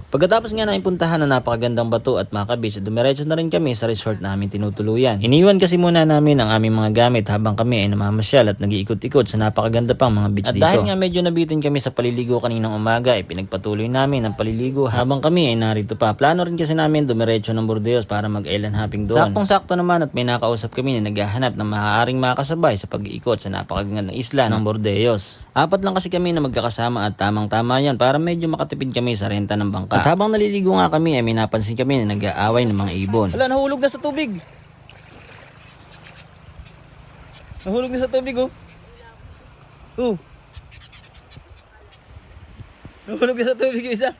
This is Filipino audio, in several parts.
Pagkatapos nga namin puntahan na napakagandang bato at Maka Beach, dumiretso na rin kami sa resort namin tinutuluyan. Iniwan kasi muna namin ang aming mga gamit habang kami ay namamasyal at nag-iikot-ikot sa napakaganda pang mga beach dito. At dahil nga medyo nabitin kami sa paliligo kaninang umaga, ay pinagpatuloy namin ang paliligo habang kami ay narito pa. Plano rin kasi namin dumiretso ng Bordeos para mag-island hopping doon. Saktong-sakto naman at may nakausap kami na naghahanap ng maaaring makasabay sa pag-iikot sa napakagandang isla ng Bordeos. Apat lang kasi kami na magkakasama at tamang-tama yan para medyo makatipid kami sa renta ng bangka. At habang naliligo nga kami ay may napansin kami na nag-aaway ng mga ibon. Wala, nahulog na sa tubig. Nahulog na sa tubig, oh. Oh. Nahulog na sa tubig yung isa.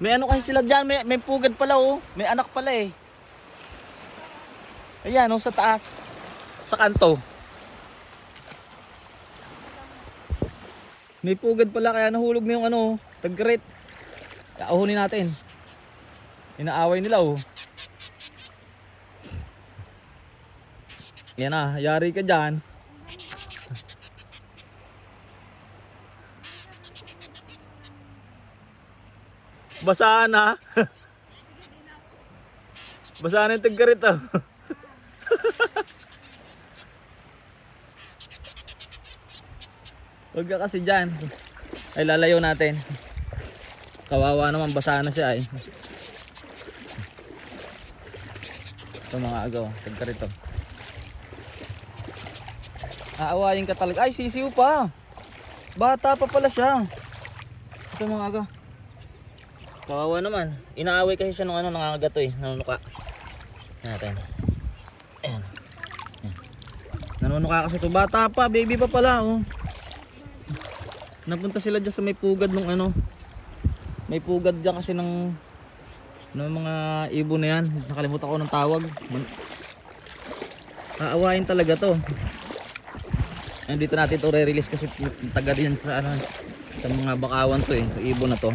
May ano kasi sila dyan, may pugad pala, oh. May anak pala eh. Ayan, oh, sa taas. Sa kanto. May pugad pala kaya nahulog na yung ano, tagkarit. Kauhunin natin. Inaaway nila, oh. Yan na, yari ka dyan. Basahan na. Basahan yung tagkarit, oh. Huwag ka kasi dyan. Ay lalayo natin. Kawawa naman, basa na siya eh. Ito mga agaw, tagka rito. Aawayin ka talaga. Ay sisiw pa. Bata pa pala siya. Ito mga agaw. Kawawa naman. Inaaway kasi siya nung ano, nangangagato eh. Nanunuka. Natin. Ayan. Nanunuka kasi ito. Bata pa, baby pa pala oh. Napunta sila dyan sa may pugad ng ano. May pugad dyan kasi ng mga ibon na yan. Nakalimutan ko ng tawag. Aawain talaga to. Dito natin ito re-release kasi taga din sa ano, sa mga bakawan to eh. Ito ibon na to.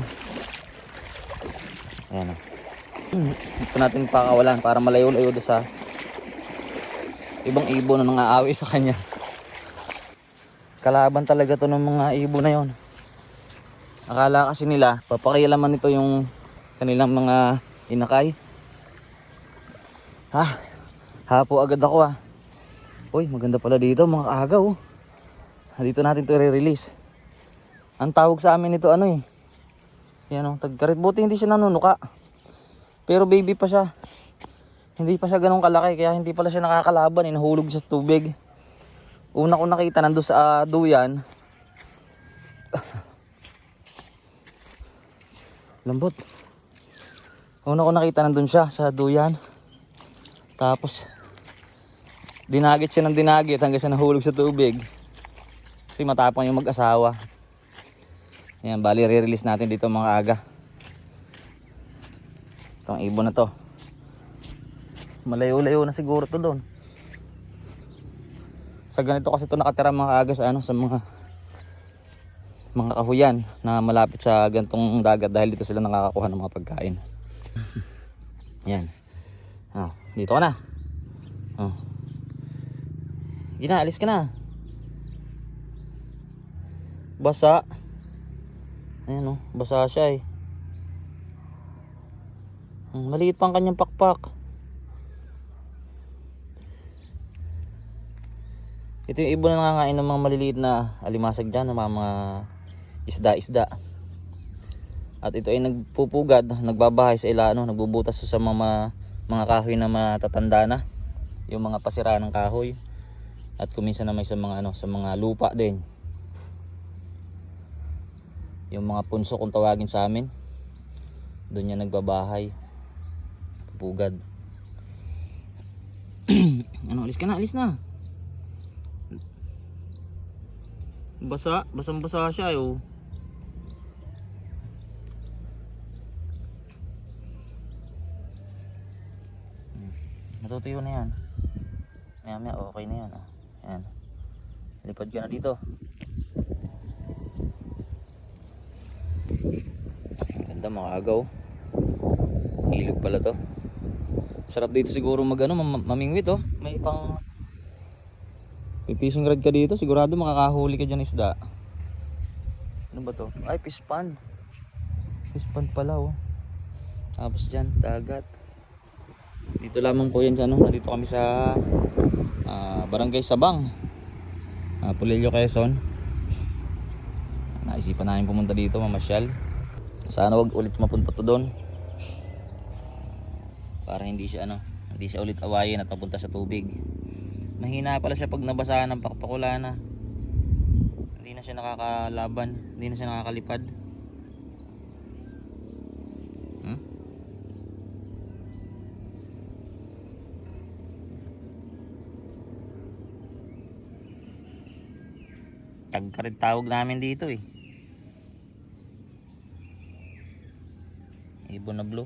Ayan o. Ito natin pakawalan para malayo-layo sa ibang ibon na nangaaway sa kanya. Kalaban talaga to ng mga ibon na yon. Akala kasi nila papakialaman nito yung kanilang mga inakay. Hapo agad ako ah. Uy, maganda pala dito mga kaagaw oh. Dito natin to i-release. Ang tawag sa amin nito ano eh. Yan oh, tagkarit. Buti hindi siya nanunuka. Pero baby pa siya. Hindi pa siya ganun kalaki kaya hindi pala siya nakakalaban eh. Nahulog sa tubig. Una ko nakita nando sa duyan. Lambot. Una ko nakita nandun siya sa duyan. Tapos dinagit siya ng dinagit hanggang sa nahulog sa tubig. Kasi matapang yung mag-asawa. Ayan, bali re-release natin dito mga aga. Itong ibon na to. Malayo-layo na siguro to doon. Sa ganito kasi ito nakatira mga aga sa ano, sa mga kahuyan na malapit sa gantong dagat dahil dito sila nakakakuha ng mga pagkain. Yan. Dito ka na. Gina, alis ka na. Basa. Ayan basa siya eh. Maliit pang kanyang pakpak. Ito yung ibon na nangangain ng mga maliliit na alimasag dyan, ng mga isda-isda. At ito ay nagpupugad, nagbabahay sa ilano, nagbubutas sa mga kahoy na matatanda na. Yung mga pasira ng kahoy. At kuminsan na may sa mga, sa mga lupa din. Yung mga punso kung tawagin sa amin. Doon yan nagbabahay. Pupugad. Alis ka na, alis na. Basang-basa siya oh. Natutuyo na yan. Maya okay na yan oh. Ayan. Lipad ka na dito. Ganda mga agaw. Ilog pala to. Sarap dito siguro mamingwit oh. May pang fishing rod ka dito, sigurado makakahuli ka dyan isda. Ano ba to? Ay, fish pond. Fish pond pala oh. Tapos dyan, dagat. Dito lamang po yan sa ano. Nandito kami sa Barangay Sabang, Pulilio, Quezon. Naisipan namin pumunta dito, mamasyal. Sana wag ulit mapunta to doon. Para hindi siya ulit awayin at papunta sa tubig. Mahina pala siya pag nabasahan ng pakpakulana. Hindi na siya nakakalaban, hindi na siya nakakalipad. Tagkarid tawag namin dito eh. Ibon na blue.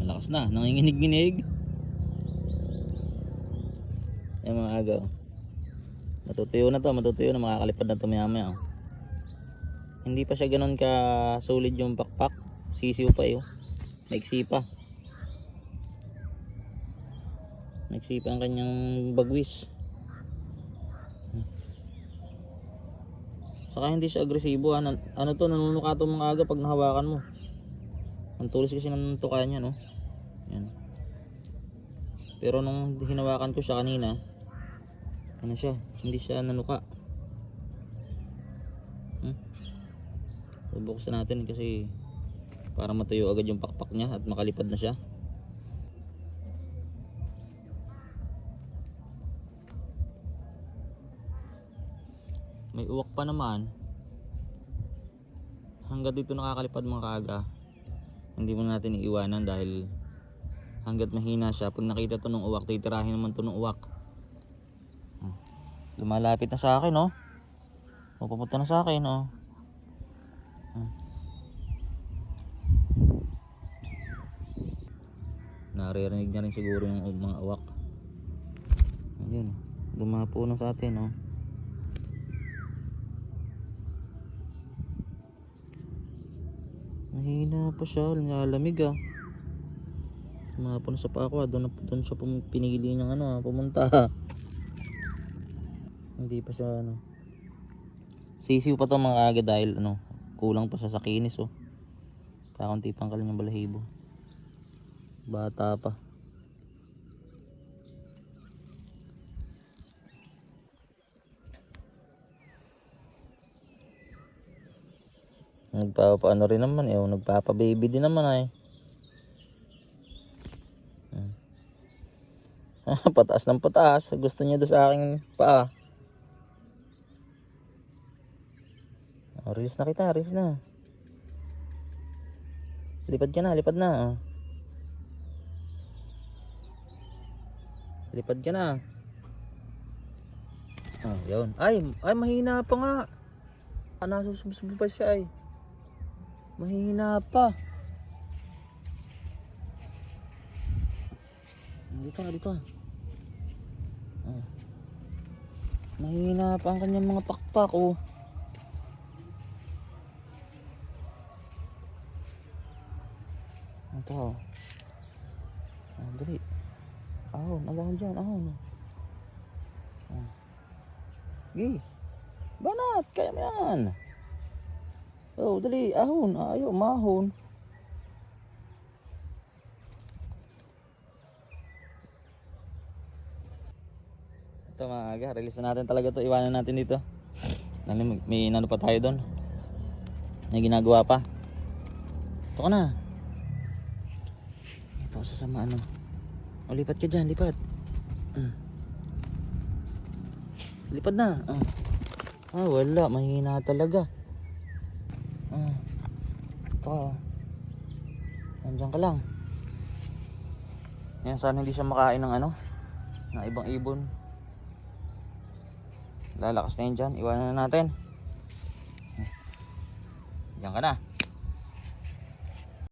Malakas na, nanginginig-nginig. Yan mga agaw. Matutuyo na makakalipad na to maya maya. Hindi pa siya ganun ka solid yung pakpak. Sisiw pa eh. Maiksi pa. Maiksi pa ang kanyang bagwis. Saka hindi siya agresibo. Ano to, nanunuka to mga aga pag nahawakan mo. Ang tulis kasi ng tuka niya, no? Yan. Pero nung hinawakan ko siya kanina, ano siya, hindi siya nanuka. Bubuksan natin kasi para matuyo agad yung pakpak niya at makalipad na siya. May uwak pa naman. Hanggat dito nakakalipad mga kaaga, hindi mo natin iiwanan dahil hanggat mahina siya, pag nakita to ng uwak, titirahin naman to ng uwak. Lumalapit na sa akin, oh. Pupunta na sa akin, oh. Naririnig niya rin siguro yung mga uwak. Ayun, dumapo na sa atin, oh. Mahina pa siya, nalamig ah. Dumapo na sa pako, doon siya pinili niyang pumunta. Hindi pa siya sisiw pa to mga aga dahil kulang pa siya sa kinis oh. Kakunti pang kanyang balahibo. Bata pa. Nagpapaano rin naman nagpapa-baby din naman ay. Pataas ng pataas. Gusto niya doon sa aking paa. Release na kita, release na. Lipad ka na, lipad na. Lipad ka na. Yun. Ay, mahina pa nga. Nasusubsub pa siya ay. Mahina pa. Dito. Mahina pa ang kanyang mga pakpak oh. Ito. Dali. Ahon dyan, ahon. Gi. Banat, kaya mo yan. Oh, dali, ahon. Ayaw, mahon. Ito mga aga, release na natin talaga to. Iwanan natin dito. May inano pa tayo doon. May ginagawa pa. Ito ka na. Ito sasama lipat ka dyan, lipat. Lipat na. Wala, mahina talaga. Ito. Nandiyan ka lang. Yan, sana hindi siya makain ng na ibang ibon. Lalakas na yun dyan. Iwanan na natin. Diyan ka na.